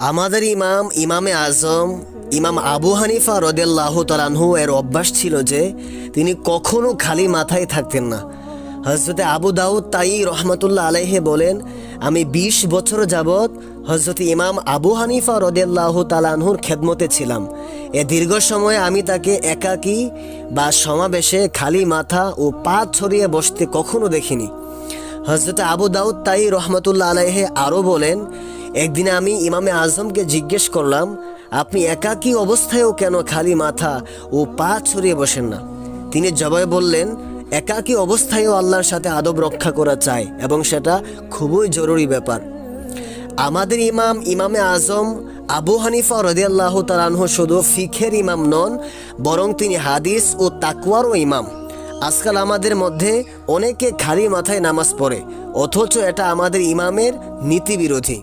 আমাদের ইমামে আজম ইমাম আবু হানিফা রাদিয়াল্লাহু তাআলা আনহু এর অভ্যাস ছিল যে তিনি কখনো খালি মাথায় থাকতেন না। হযরতে আবু দাউদ তাই রহমাতুল্লাহ আলাইহি বলেন, আমি ২০ বছর যাবৎ হযরতে ইমাম আবু হানিফা রাদিয়াল্লাহু তাআলা আনহুর খেদমতে ছিলাম। এ দীর্ঘ সময়ে আমি তাকে একাকী বা সমাবেশে খালি মাথা ও পা ছড়িয়ে বসতে কখনো দেখিনি। হযরতে আবু দাউদ তাই রহমাতুল্লাহ আলাইহি আরও বলেন, একদিন আমি ইমামে আজমকে জিজ্ঞেস করলাম, আপনি একাকী অবস্থায়ও কেন খালি মাথা ও পা ছড়িয়ে বসেন না? তিনি জবাবে বললেন, একাকী অবস্থায়ও আল্লাহর সাথে আদব রক্ষা করা চাই এবং সেটা খুবই জরুরি ব্যাপার। আমাদের ইমামে আজম আবু হানিফা রাদিয়াল্লাহু তাআলা আনহু শুধু ফিখের ইমাম নন, বরং তিনি হাদিস ও তাকওয়ারও ইমাম। আজকাল আমাদের মধ্যে অনেকে খালি মাথায় নামাজ পড়ে, অথচ এটা আমাদের ইমামের নীতি বিরোধী।